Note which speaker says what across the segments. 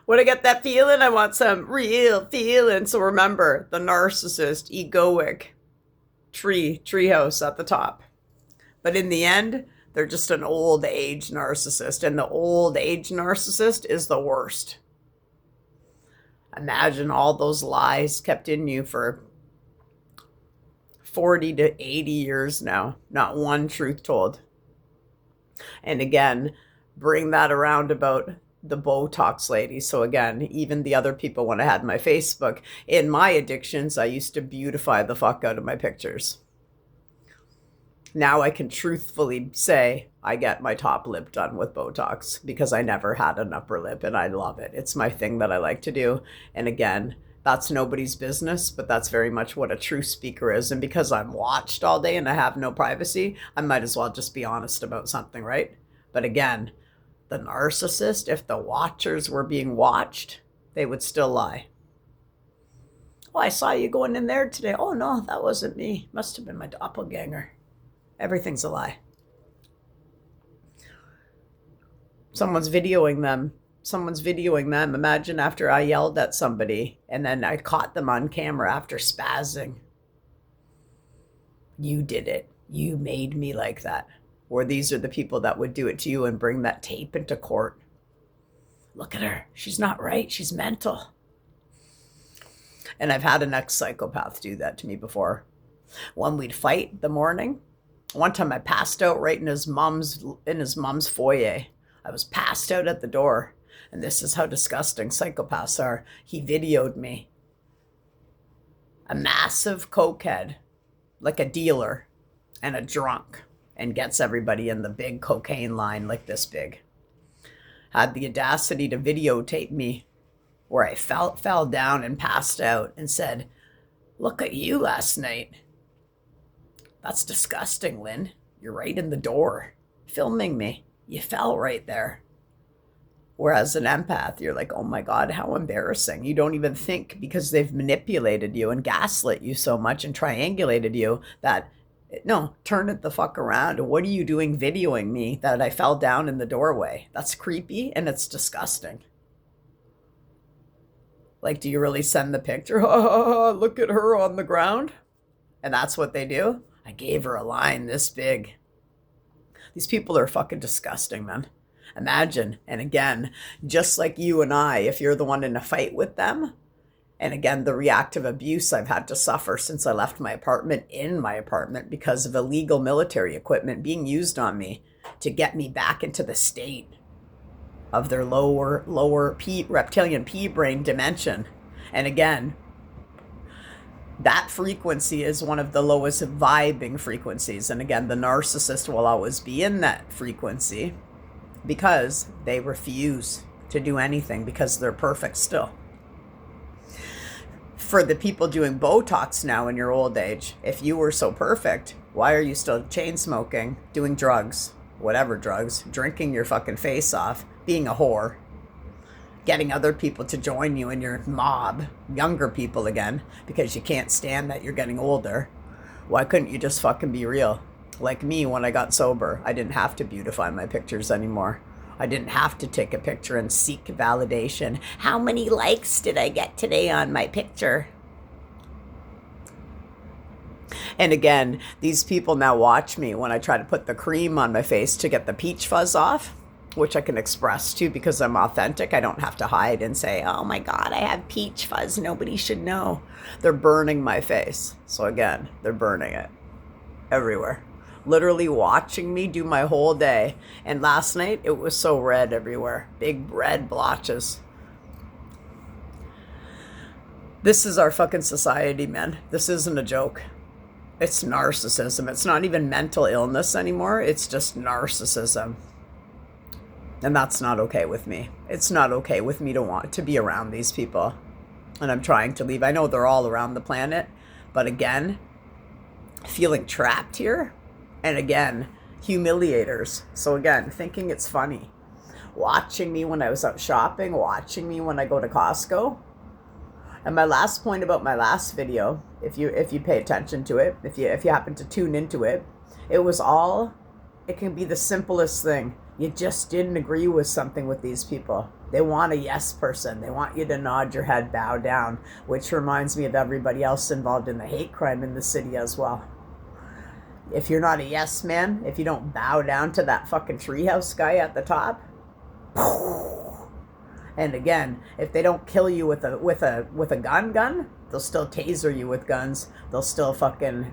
Speaker 1: When I get that feeling, I want some real feeling. So remember, the narcissist, egoic, treehouse at the top. But in the end, they're just an old age narcissist. And the old age narcissist is the worst. Imagine all those lies kept in you for 40 to 80 years now. Not one truth told. And again, bring that around about the Botox lady. So again, even the other people, when I had my Facebook, in my addictions, I used to beautify the fuck out of my pictures. Now I can truthfully say I get my top lip done with Botox because I never had an upper lip and I love it. It's my thing that I like to do. And again, that's nobody's business, but that's very much what a true speaker is. And because I'm watched all day and I have no privacy, I might as well just be honest about something, right? But again, the narcissist, if the watchers were being watched, they would still lie. Oh, I saw you going in there today. Oh, no, that wasn't me. Must have been my doppelganger. Everything's a lie. Someone's videoing them. Imagine after I yelled at somebody and then I caught them on camera after spazzing. You did it. You made me like that. Or these are the people that would do it to you and bring that tape into court. Look at her. She's not right. She's mental. And I've had an ex-psychopath do that to me before. When we'd fight in the morning, one time I passed out right in his mom's foyer. I was passed out at the door. And this is how disgusting psychopaths are. He videoed me. A massive cokehead, like a dealer, and a drunk, and gets everybody in the big cocaine line like this big. Had the audacity to videotape me where I fell down and passed out and said, "Look at you last night. That's disgusting, Lynn. You're right in the door, filming me. You fell right there." Whereas an empath, you're like, oh my God, how embarrassing. You don't even think because they've manipulated you and gaslit you so much and triangulated you that, no, turn it the fuck around. What are you doing videoing me that I fell down in the doorway? That's creepy and it's disgusting. Like, do you really send the picture? Oh, look at her on the ground. And that's what they do. I gave her a line this big. These people are fucking disgusting, man. Imagine, and again, just like you and I, if you're the one in a fight with them, and again, the reactive abuse I've had to suffer since I left my apartment in my apartment because of illegal military equipment being used on me to get me back into the state of their lower reptilian pea brain dimension. And again, that frequency is one of the lowest vibing frequencies. And again, the narcissist will always be in that frequency because they refuse to do anything because they're perfect still. For the people doing Botox now in your old age, if you were so perfect, why are you still chain smoking, doing drugs, whatever drugs, drinking your fucking face off, being a whore, getting other people to join you in your mob, younger people again, because you can't stand that you're getting older? Why couldn't you just fucking be real? Like me, when I got sober, I didn't have to beautify my pictures anymore. I didn't have to take a picture and seek validation. How many likes did I get today on my picture? And again, these people now watch me when I try to put the cream on my face to get the peach fuzz off, which I can express to because I'm authentic. I don't have to hide and say, oh my God, I have peach fuzz. Nobody should know. They're burning my face. So again, they're burning it everywhere. Literally watching me do my whole day. And last night, it was so red everywhere. Big red blotches. This is our fucking society, man. This isn't a joke. It's narcissism. It's not even mental illness anymore. It's just narcissism. And that's not okay with me. It's not okay with me to want to be around these people. And I'm trying to leave. I know they're all around the planet. But again, feeling trapped here. And again, humiliators. So again, thinking it's funny. Watching me when I was out shopping. Watching me when I go to Costco. And my last point about my last video, if you pay attention to it, if you happen to tune into it, it can be the simplest thing. You just didn't agree with something with these people. They want a yes person. They want you to nod your head, bow down, which reminds me of everybody else involved in the hate crime in the city as well. If you're not a yes man, if you don't bow down to that fucking treehouse guy at the top, and again, if they don't kill you with a gun, they'll still taser you with guns. They'll still fucking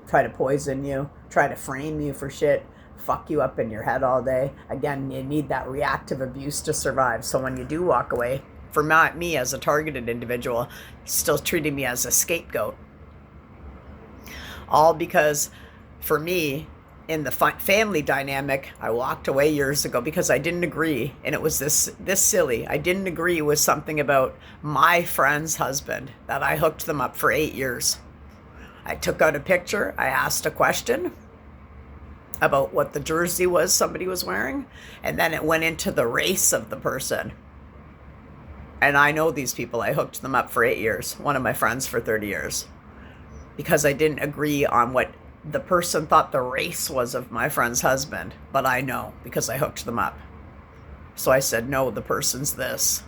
Speaker 1: try to poison you, try to frame you for shit, fuck you up in your head all day. Again, you need that reactive abuse to survive. So when you do walk away, for me as a targeted individual, still treating me as a scapegoat. All because for me, in the family dynamic, I walked away years ago because I didn't agree. And it was this silly. I didn't agree with something about my friend's husband that I hooked them up for 8 years. I took out a picture. I asked a question about what the jersey was somebody was wearing. And then it went into the race of the person. And I know these people. I hooked them up for 8 years. One of my friends for 30 years. Because I didn't agree on what the person thought the race was of my friend's husband. But I know because I hooked them up. So I said, no, the person's this.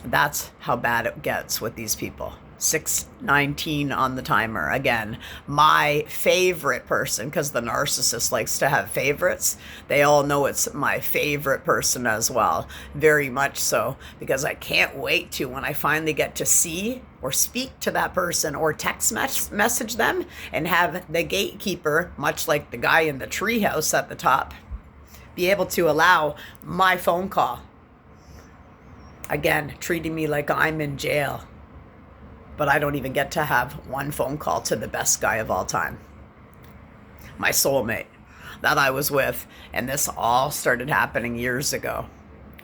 Speaker 1: That's how bad it gets with these people. 6:19 on the timer. Again, my favorite person, because the narcissist likes to have favorites. They all know it's my favorite person as well. Very much so, because I can't wait to, when I finally get to see or speak to that person or text message them and have the gatekeeper, much like the guy in the treehouse at the top, be able to allow my phone call. Again, treating me like I'm in jail. But I don't even get to have one phone call to the best guy of all time. My soulmate that I was with. And this all started happening years ago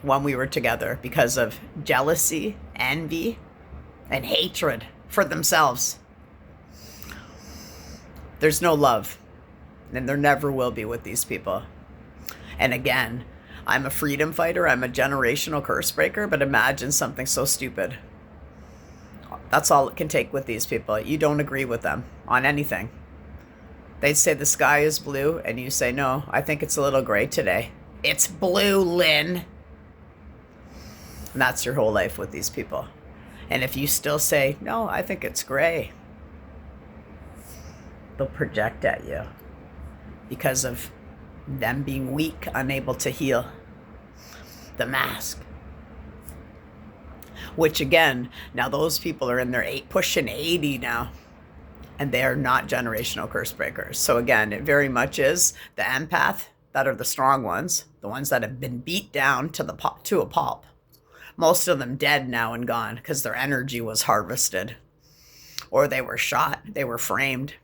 Speaker 1: when we were together because of jealousy, envy, and hatred for themselves. There's no love. And there never will be with these people. And again, I'm a freedom fighter. I'm a generational curse breaker. But imagine something so stupid. That's all it can take with these people. You don't agree with them on anything. They say the sky is blue, and you say, no, I think it's a little gray today. It's blue, Lynn. And that's your whole life with these people. And if you still say, no, I think it's gray, they'll project at you because of them being weak, unable to heal. The mask. Which again, now those people are in their pushing 80 now, and they are not generational curse breakers. So again, it very much is the empath that are the strong ones, the ones that have been beat down to a pulp. Most of them dead now and gone because their energy was harvested, or they were shot, they were framed,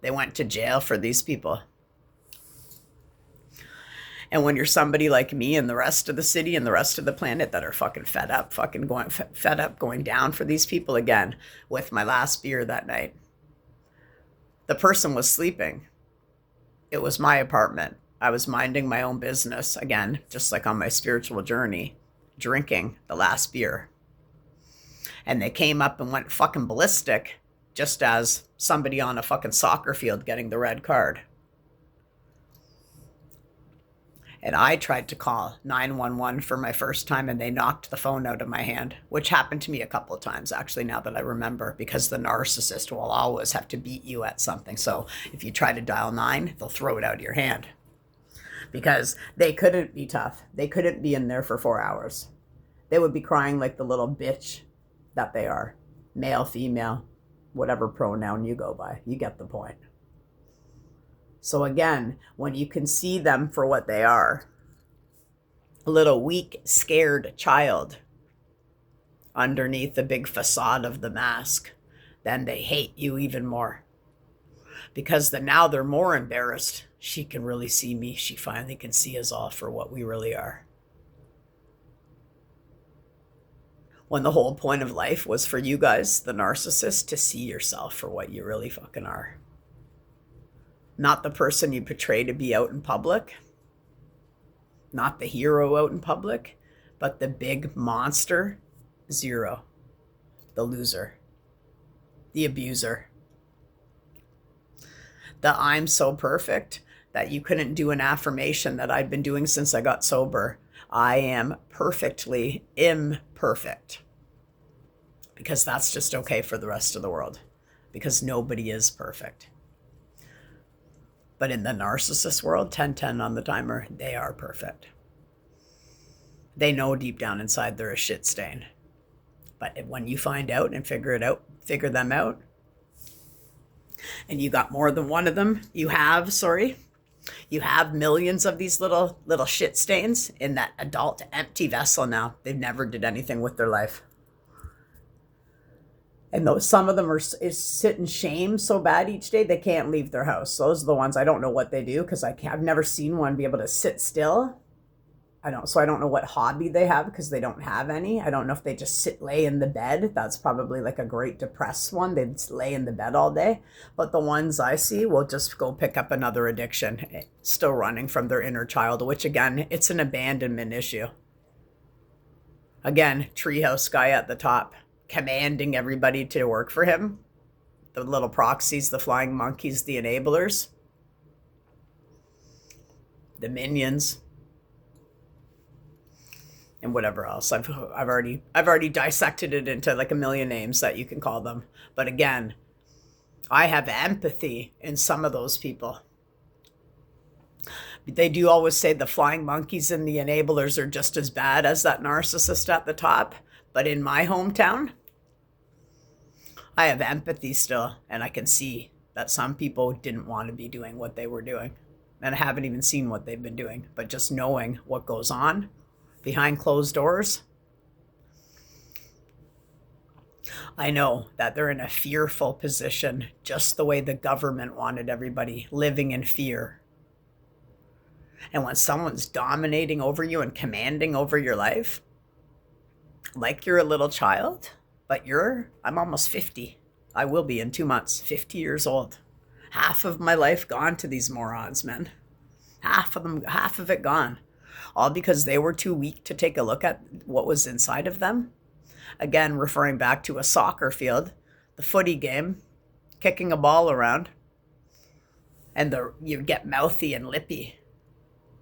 Speaker 1: they went to jail for these people. And when you're somebody like me and the rest of the city and the rest of the planet that are fucking fed up going down for these people again, with my last beer that night, the person was sleeping. It was my apartment. I was minding my own business, again, just like on my spiritual journey, drinking the last beer. And they came up and went fucking ballistic, just as somebody on a fucking soccer field getting the red card. And I tried to call 911 for my first time, and they knocked the phone out of my hand, which happened to me a couple of times, actually, now that I remember, because the narcissist will always have to beat you at something. So if you try to dial 9, they'll throw it out of your hand because they couldn't be tough. They couldn't be in there for 4 hours. They would be crying like the little bitch that they are. Male, female, whatever pronoun you go by. You get the point. So again, when you can see them for what they are, a little weak, scared child underneath the big facade of the mask, then they hate you even more. Because now they're more embarrassed. She can really see me. She finally can see us all for what we really are. When the whole point of life was for you guys, the narcissist, to see yourself for what you really fucking are. Not the person you portray to be out in public. Not the hero out in public, but the big monster, 0. The loser. The abuser. The I'm so perfect that you couldn't do an affirmation that I'd been doing since I got sober. I am perfectly imperfect. Because that's just okay for the rest of the world. Because nobody is perfect. But in the narcissist world, 10-10 on the timer, they are perfect. They know deep down inside they're a shit stain. But when you find out and figure them out, and you got more than one of them, you have millions of these little shit stains in that adult empty vessel now. They've never did anything with their life. And some of them is sit in shame so bad each day they can't leave their house. Those are the ones I don't know what they do, because I've never seen one be able to sit still. I don't know what hobby they have, because they don't have any. I don't know if they just lay in the bed. That's probably like a great depressed one. They'd lay in the bed all day. But the ones I see will just go pick up another addiction, still running from their inner child, which again, it's an abandonment issue. Again, treehouse guy at the top, commanding everybody to work for him. The little proxies, the flying monkeys, the enablers, the minions, and whatever else. I've already dissected it into like a million names that you can call them. But again, I have empathy in some of those people. They do always say the flying monkeys and the enablers are just as bad as that narcissist at the top. But in my hometown, I have empathy still, and I can see that some people didn't want to be doing what they were doing. And I haven't even seen what they've been doing, but just knowing what goes on behind closed doors, I know that they're in a fearful position, just the way the government wanted everybody living in fear. And when someone's dominating over you and commanding over your life, like you're a little child, but I'm almost 50. I will be in 2 months, 50 years old. Half of my life gone to these morons, man. Half of it gone. All because they were too weak to take a look at what was inside of them. Again, referring back to a soccer field, the footy game, kicking a ball around, and you get mouthy and lippy.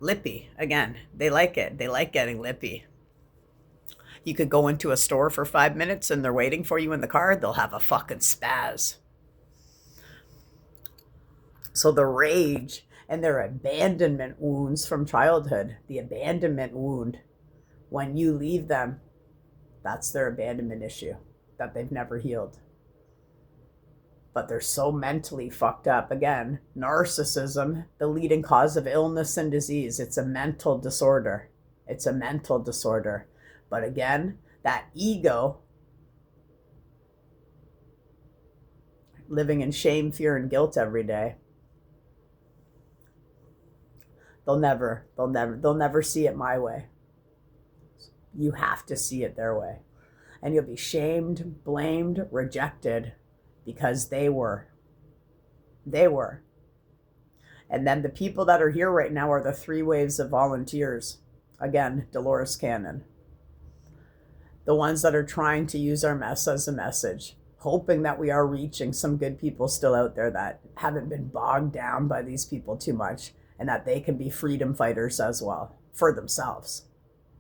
Speaker 1: Lippy, again, they like it. They like getting lippy. You could go into a store for 5 minutes and they're waiting for you in the car. They'll have a fucking spaz. So the rage and their abandonment wounds from childhood, the abandonment wound, when you leave them, that's their abandonment issue that they've never healed. But they're so mentally fucked up. Again, narcissism, the leading cause of illness and disease. It's a mental disorder. It's a mental disorder. But again, that ego, living in shame, fear, and guilt every day, they'll never see it my way. You have to see it their way. And you'll be shamed, blamed, rejected because they were. And then the people that are here right now are the 3 waves of volunteers. Again, Dolores Cannon. The ones that are trying to use our mess as a message, hoping that we are reaching some good people still out there that haven't been bogged down by these people too much, and that they can be freedom fighters as well for themselves.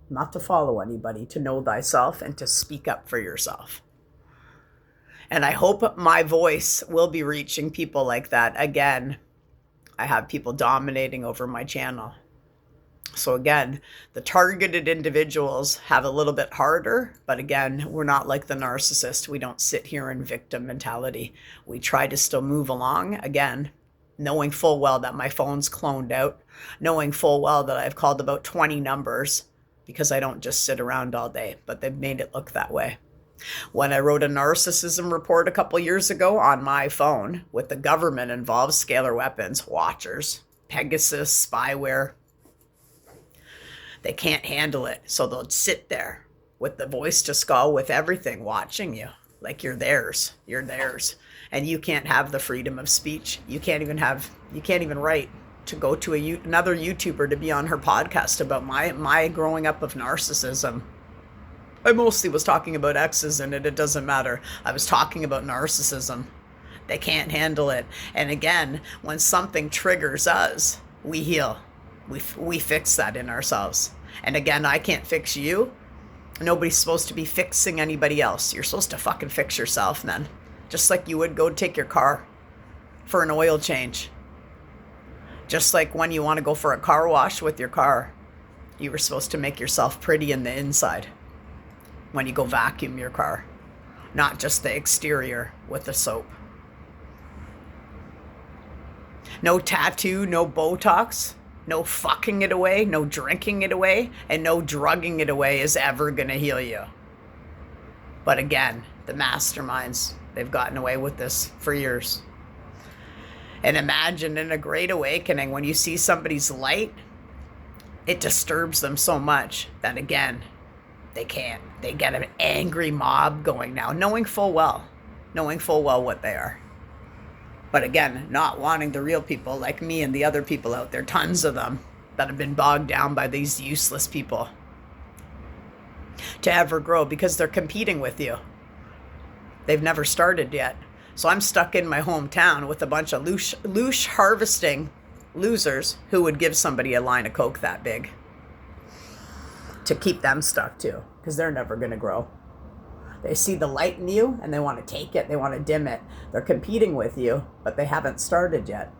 Speaker 1: Not to follow anybody, to know thyself and to speak up for yourself. And I hope my voice will be reaching people like that. Again, I have people dominating over my channel. So again, the targeted individuals have a little bit harder, but again, we're not like the narcissist. We don't sit here in victim mentality. We try to still move along, again, knowing full well that my phone's cloned out, knowing full well that I've called about 20 numbers because I don't just sit around all day, but they've made it look that way. When I wrote a narcissism report a couple years ago on my phone with the government involved, scalar weapons, watchers, Pegasus, spyware, they can't handle it. So they'll sit there with the voice to skull, with everything, watching you like you're theirs. You're theirs. And you can't have the freedom of speech. You can't even write to go to another YouTuber to be on her podcast about my growing up of narcissism. I mostly was talking about exes and it doesn't matter. I was talking about narcissism. They can't handle it. And again, when something triggers us, we heal. We fix that in ourselves. And again, I can't fix you. Nobody's supposed to be fixing anybody else. You're supposed to fucking fix yourself, man. Just like you would go take your car for an oil change. Just like when you want to go for a car wash with your car, you were supposed to make yourself pretty in the inside when you go vacuum your car, not just the exterior with the soap. No tattoo, no Botox, no fucking it away, no drinking it away, and no drugging it away is ever going to heal you. But again, the masterminds, they've gotten away with this for years. And imagine in a great awakening, when you see somebody's light, it disturbs them so much that again, they can't. They get an angry mob going now, knowing full well what they are. But again, not wanting the real people like me and the other people out there, tons of them that have been bogged down by these useless people, to ever grow, because they're competing with you. They've never started yet. So I'm stuck in my hometown with a bunch of loose harvesting losers who would give somebody a line of coke that big to keep them stuck too, because they're never going to grow. They see the light in you and they want to take it. They want to dim it. They're competing with you, but they haven't started yet.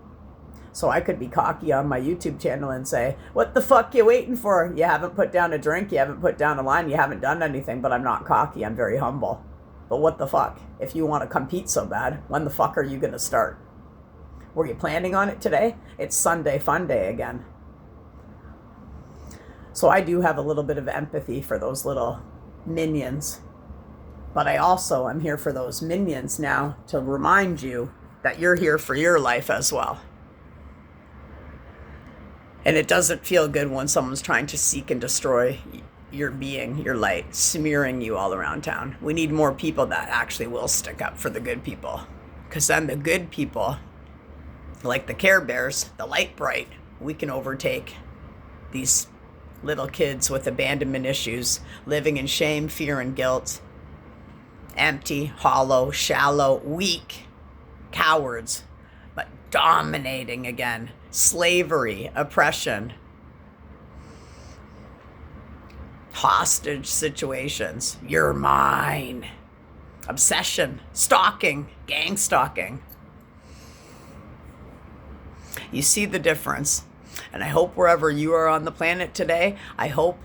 Speaker 1: So I could be cocky on my YouTube channel and say, what the fuck you waiting for? You haven't put down a drink. You haven't put down a line. You haven't done anything. But I'm not cocky. I'm very humble. But what the fuck? If you want to compete so bad, when the fuck are you going to start? Were you planning on it today? It's Sunday fun day again. So I do have a little bit of empathy for those little minions. But I also am here for those minions now to remind you that you're here for your life as well. And it doesn't feel good when someone's trying to seek and destroy your being, your light, smearing you all around town. We need more people that actually will stick up for the good people. Because then the good people, like the Care Bears, the light bright, we can overtake these little kids with abandonment issues, living in shame, fear, and guilt. Empty, hollow, shallow, weak, cowards, but dominating again. Slavery, oppression, hostage situations. You're mine. Obsession, stalking, gang stalking. You see the difference. And I hope wherever you are on the planet today, I hope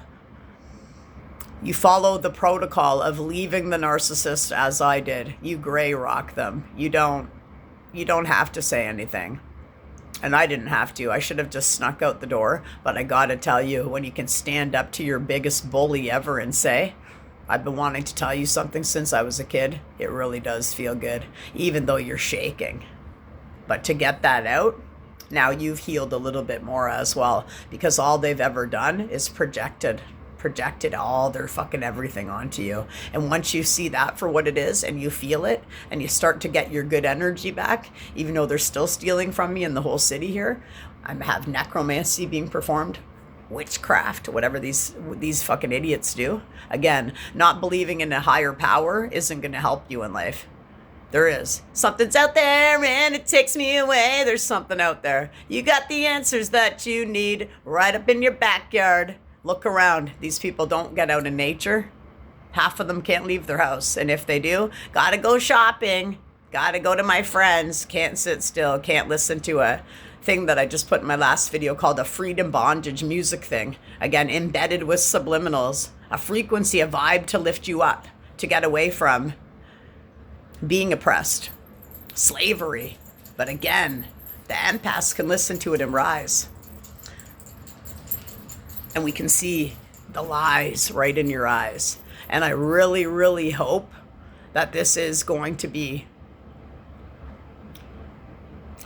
Speaker 1: you follow the protocol of leaving the narcissist as I did. You gray rock them. You don't have to say anything. And I didn't have to. I should have just snuck out the door. But I gotta tell you, when you can stand up to your biggest bully ever and say, I've been wanting to tell you something since I was a kid, it really does feel good, even though you're shaking. But to get that out, now you've healed a little bit more as well, because all they've ever done is projected all their fucking everything onto you. And once you see that for what it is and you feel it and you start to get your good energy back, even though they're still stealing from me in the whole city here, I have necromancy being performed, witchcraft, whatever these fucking idiots do. Again, not believing in a higher power isn't going to help you in life. There is. Something's out there and it takes me away. There's something out there. You got the answers that you need right up in your backyard. Look around. These people don't get out in nature. Half of them can't leave their house. And if they do, gotta go shopping. Gotta go to my friends. Can't sit still. Can't listen to a thing that I just put in my last video called a freedom bondage music thing. Again, embedded with subliminals. A frequency, a vibe to lift you up. To get away from being oppressed. Slavery. But again, the empaths can listen to it and rise. And we can see the lies right in your eyes. And I really, really hope that this is going to be...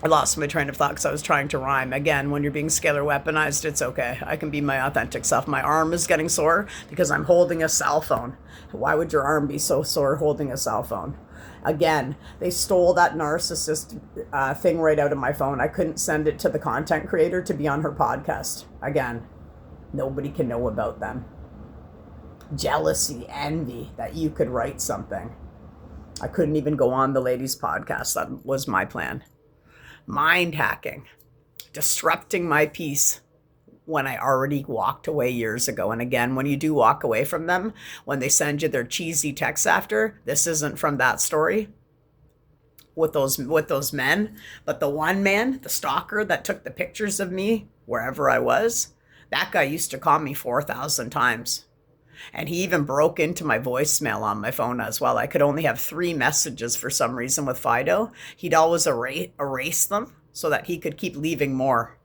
Speaker 1: I lost my train of thought because I was trying to rhyme. Again, when you're being scalar weaponized, it's okay. I can be my authentic self. My arm is getting sore because I'm holding a cell phone. Why would your arm be so sore holding a cell phone? Again, they stole that narcissist thing right out of my phone. I couldn't send it to the content creator to be on her podcast. Again, nobody can know about them. Jealousy, envy, that you could write something. I couldn't even go on the lady's podcast. That was my plan. Mind hacking. disrupting my peace when I already walked away years ago. And again, when you do walk away from them, when they send you their cheesy texts after, this isn't from that story with those men, but the one man, the stalker that took the pictures of me wherever I was, that guy used to call me 4,000 times. And he even broke into my voicemail on my phone as well. I could only have 3 messages for some reason with Fido. He'd always erase them so that he could keep leaving more.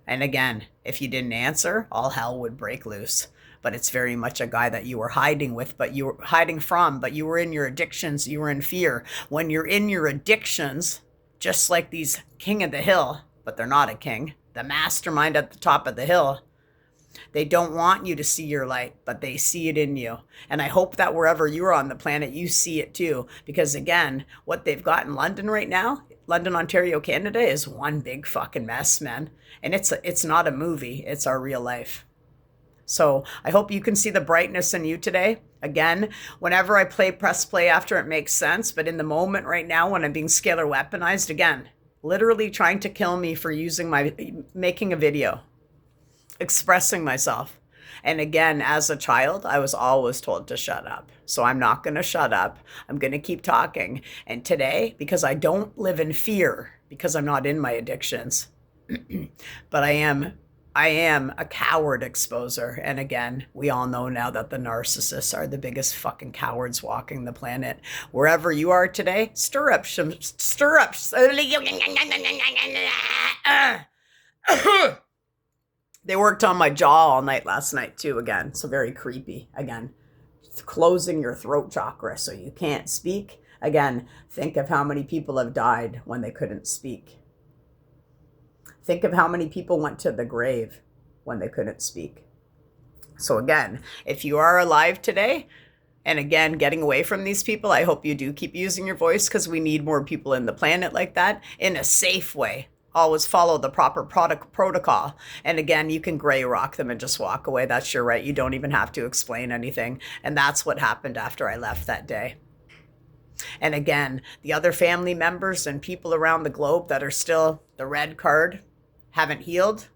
Speaker 1: And again, if you didn't answer, all hell would break loose. But it's very much a guy that you were hiding with, but you were hiding from, but you were in your addictions, you were in fear. When you're in your addictions, just like these king of the hill, but they're not a king, the mastermind at the top of the hill, they don't want you to see your light, but they see it in you. And I hope that wherever you are on the planet, you see it too. Because again, what they've got in London right now, London, Ontario, Canada, is one big fucking mess, man. And it's not a movie, it's our real life. So I hope you can see the brightness in you today. Again, whenever I press play after it makes sense. But in the moment right now, when I'm being scalar weaponized, again, literally trying to kill me for making a video, expressing myself. And again, as a child, I was always told to shut up. So I'm not going to shut up. I'm going to keep talking. And today, because I don't live in fear, because I'm not in my addictions, but I am a coward exposer. And again, we all know now that the narcissists are the biggest fucking cowards walking the planet. Wherever you are today, stir up. They worked on my jaw all night last night too, again. So very creepy. Again, closing your throat chakra so you can't speak. Again, think of how many people have died when they couldn't speak. Think of how many people went to the grave when they couldn't speak. So again, if you are alive today, and again, getting away from these people, I hope you do keep using your voice, because we need more people in the planet like that in a safe way. Always follow the proper protocol. And again, you can gray rock them and just walk away. That's your right. You don't even have to explain anything. And that's what happened after I left that day. And again, the other family members and people around the globe that are still the red card, haven't healed,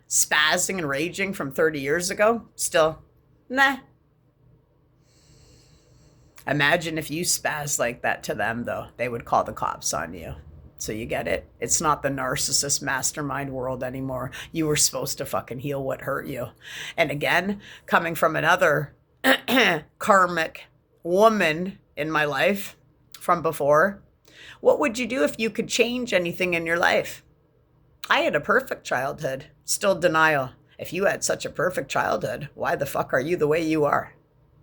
Speaker 1: spazzing and raging from 30 years ago, still, nah. Imagine if you spaz like that to them, though. They would call the cops on you. So you get it? It's not the narcissist mastermind world anymore. You were supposed to fucking heal what hurt you. And again, coming from another karmic woman in my life from before, what would you do if you could change anything in your life? I had a perfect childhood. Still denial. If you had such a perfect childhood, why the fuck are you the way you are?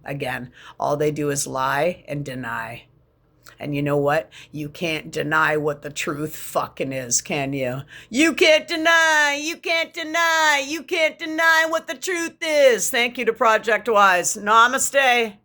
Speaker 1: Again, all they do is lie and deny. And you know what? You can't deny what the truth fucking is, can you? You can't deny what the truth is. Thank you to Project Wise. Namaste.